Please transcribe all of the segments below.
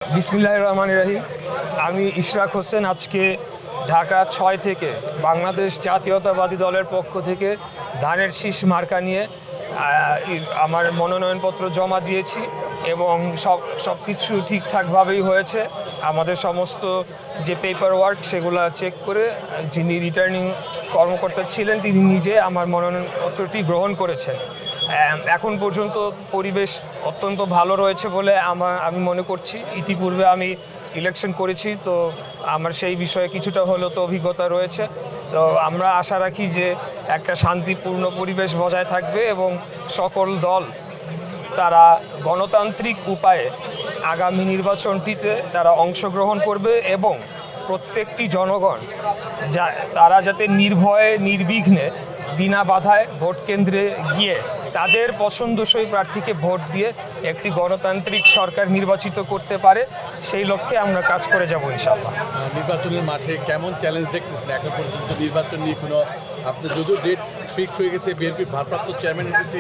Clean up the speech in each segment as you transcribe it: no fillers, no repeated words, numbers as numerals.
বিসমিল্লাহির রহমানির রহিম। আমি ইশরাক হোসেন আজকে ঢাকা ৬ থেকে বাংলাদেশ জাতীয়তাবাদী দলের পক্ষ থেকে ধানের শীষ মার্কা নিয়ে আমার মনোনয়নপত্র জমা দিয়েছি এবং সব কিছু ঠিকঠাকভাবেই হয়েছে। আমাদের সমস্ত যে পেপার ওয়ার্ক সেগুলো চেক করে যিনি রিটার্নিং কর্মকর্তা ছিলেন তিনি নিজে আমার মনোনয়নপত্রটি গ্রহণ করেছেন। এখন পর্যন্ত পরিবেশ অত্যন্ত ভালো রয়েছে বলে আমি মনে করছি। ইতিপূর্বে আমি ইলেকশন করেছি, তো আমার সেই বিষয়ে কিছুটা হলেও তো অভিজ্ঞতা রয়েছে। তো আমরা আশা রাখি যে একটা শান্তিপূর্ণ পরিবেশ বজায় থাকবে এবং সকল দল তারা গণতান্ত্রিক উপায়ে আগামী নির্বাচনটিতে তারা অংশগ্রহণ করবে এবং প্রত্যেকটি জনগণ তারা যাতে নির্ভয়ে নির্বিঘ্নে বিনা বাধায় ভোট কেন্দ্রে গিয়ে তাদের পছন্দসই প্রার্থীকে ভোট দিয়ে একটি গণতান্ত্রিক সরকার নির্বাচিত করতে পারে, সেই লক্ষ্যে আমরা কাজ করে যাব ইনশাআল্লাহ। নির্বাচনের মাঠে কেমন চ্যালেঞ্জ দেখতেছেন? এখন পর্যন্ত নির্বাচন নিয়ে কোনো আপনার যদিও ডেট ফিক্স হয়ে গেছে, বিএনপির ভারপ্রাপ্ত চেয়ারম্যান এসেছে,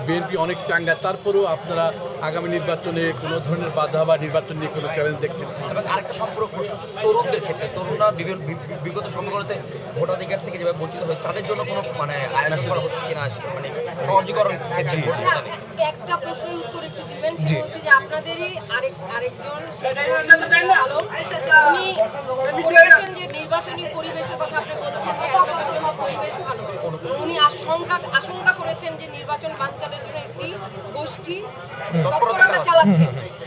বিএনপি অনেক চাঙ্গা, তারপরেও আপনারা আগামী নির্বাচনে কোনো ধরনের বাধা বা নির্বাচন নিয়ে কোনো চ্যালেঞ্জ দেখছেন? এবং আরেকটা সম্পূর্ণ প্রশ্ন হচ্ছে তরুণদের ক্ষেত্রে, তরুণরা বিগত সময়গুলোতে ভোটাধিকার থেকে যেভাবে বঞ্চিত হয়েছে তাদের জন্য কোনো আয়োজন করা হচ্ছে কিনা, মানে সহজীকরণ। একটা প্রশ্নের উত্তর একটু দিবেন, সেটা হচ্ছে যে আপনাদেরই আরেকজন আলম উনি বলে গেছেন যে নির্বাচনী পরিবেশের কথা আপনি বলছেন যে এখনো পর্যন্ত পরিবেশ ভালো। উনি আশঙ্কা করেছেন যে নির্বাচন বানচালের জন্য একটি গোষ্ঠী তৎপরতা চালাচ্ছে।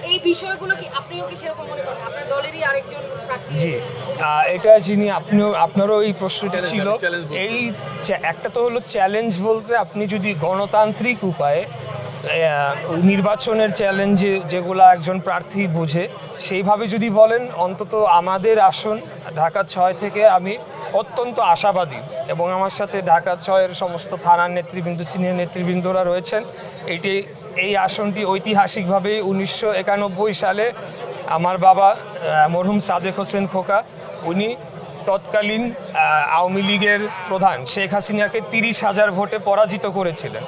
এই বিষয়গুলো কি আপনিও কি সেরকম মনে করেন? আপনার দলেরই আরেকজন প্রার্থী। জি, এটা যিনি আপনারও এই প্রশ্নটা ছিল। এই একটা তো হলো চ্যালেঞ্জ বলতে, আপনি যদি গণতান্ত্রিক উপায়ে নির্বাচনের চ্যালেঞ্জে যেগুলো একজন প্রার্থী বোঝে সেইভাবে যদি বলেন, অন্তত আমাদের আসন ঢাকা ৬ থেকে আমি অত্যন্ত আশাবাদী এবং আমার সাথে ঢাকা ৬-এর সমস্ত থানার নেতৃবৃন্দ, সিনিয়র নেতৃবৃন্দরা রয়েছেন। এই আসনটি ঐতিহাসিকভাবে 1991 সালে আমার বাবা মরহুম সাদেক হোসেন খোকা উনি তৎকালীন আওয়ামী লীগের প্রধান শেখ হাসিনাকে 30,000 ভোটে পরাজিত করেছিলেন।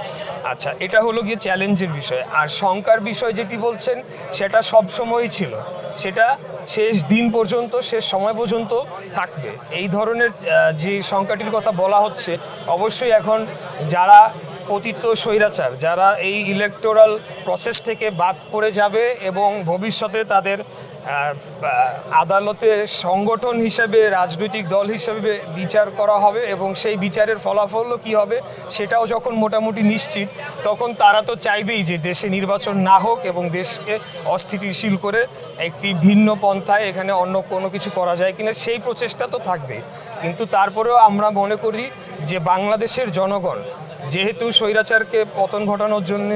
আচ্ছা, এটা হলো গিয়ে চ্যালেঞ্জের বিষয়। আর শঙ্কার বিষয় যেটি বলছেন সেটা সব সময়ই ছিল, সেটা শেষ দিন পর্যন্ত, শেষ সময় পর্যন্ত থাকবে। এই ধরনের যে শঙ্কাটির কথা বলা হচ্ছে, অবশ্যই এখন যারা পতিত স্বৈরাচার, যারা এই ইলেকটোরাল প্রসেস থেকে বাদ পড়ে যাবে এবং ভবিষ্যতে তাদের আদালতে সংগঠন হিসেবে, রাজনৈতিক দল হিসেবে বিচার করা হবে এবং সেই বিচারের ফলাফলও কী হবে সেটাও যখন মোটামুটি নিশ্চিত, তখন তারা তো চাইবেই যে দেশে নির্বাচন না হোক এবং দেশকে অস্থিতিশীল করে একটি ভিন্ন পন্থায় এখানে অন্য কোনো কিছু করা যায় কিনা সেই প্রচেষ্টা তো থাকবেই। কিন্তু তারপরেও আমরা মনে করি যে বাংলাদেশের জনগণ যেহেতু স্বৈরাচারকে পতন ঘটানোর জন্য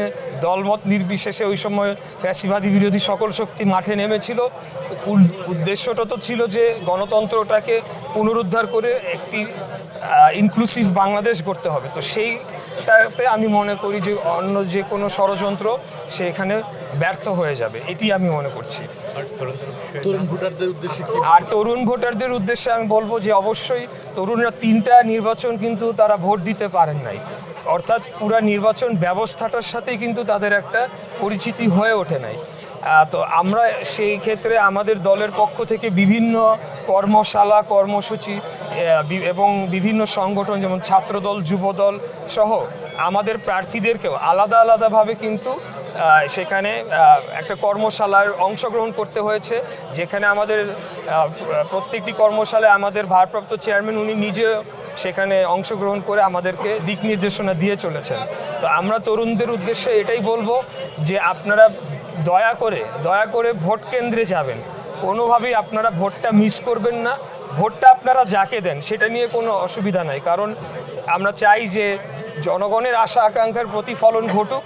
দলমত নির্বিশেষে ওই সময় ফ্যাসিবাদী বিরোধী সকল শক্তি মাঠে নেমেছিল, উদ্দেশ্যটা তো ছিল যে গণতন্ত্রটাকে পুনরুদ্ধার করে একটি ইনক্লুসিভ বাংলাদেশ করতে হবে। তো সেইটাতে আমি মনে করি যে অন্য যে কোনো ষড়যন্ত্র সেখানে ব্যর্থ হয়ে যাবে, এটি আমি মনে করছি। আর তরুণ ভোটারদের উদ্দেশ্যে আমি বলবো যে অবশ্যই তরুণরা 3টা নির্বাচন কিন্তু তারা ভোট দিতে পারেন নাই, অর্থাৎ পুরা নির্বাচন ব্যবস্থাটার সাথেই কিন্তু তাদের একটা পরিচিতি হয়ে ওঠে নাই। তো আমরা সেই ক্ষেত্রে আমাদের দলের পক্ষ থেকে বিভিন্ন কর্মশালা, কর্মসূচি এবং বিভিন্ন সংগঠন যেমন ছাত্রদল, যুবদল সহ আমাদের প্রার্থীদেরকেও আলাদা আলাদাভাবে কিন্তু সেখানে একটা কর্মশালার অংশগ্রহণ করতে হয়েছে, যেখানে আমাদের প্রত্যেকটি কর্মশালায় আমাদের ভারপ্রাপ্ত চেয়ারম্যান উনি নিজে সেখানে অংশগ্রহণ করে আমাদেরকে দিক নির্দেশনা দিয়ে চলেছেন। তো আমরা তরুণদের উদ্দেশ্যে এটাই বলবো যে আপনারা দয়া করে ভোট কেন্দ্রে যাবেন, কোনোভাবেই আপনারা ভোটটা মিস করবেন না। ভোটটা আপনারা যাকে দেন সেটা নিয়ে কোনো অসুবিধা নাই, কারণ আমরা চাই যে জনগণের আশা আকাঙ্ক্ষার প্রতিফলন ঘটুক,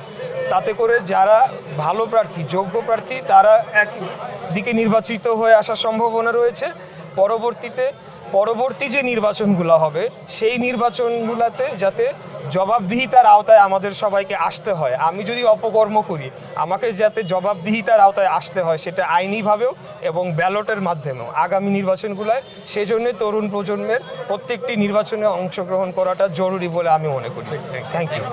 তাতে করে যারা ভালো প্রার্থী, যোগ্য প্রার্থী তারা একদিকে নির্বাচিত হয়ে আসার সম্ভাবনা রয়েছে। পরবর্তী যে নির্বাচনগুলো হবে সেই নির্বাচনগুলোতে যাতে জবাবদিহিতার আওতায় আমাদের সবাইকে আসতে হয়। আমি যদি অপকর্ম করি আমাকে যাতে জবাবদিহিতার আওতায় আসতে হয়, সেটা আইনিভাবেও এবং ব্যালটের মাধ্যমেও আগামী নির্বাচনগুলোয়। সেজন্য তরুণ প্রজন্মের প্রত্যেকটি নির্বাচনে অংশগ্রহণ করাটা জরুরি বলে আমি মনে করি। Thank you.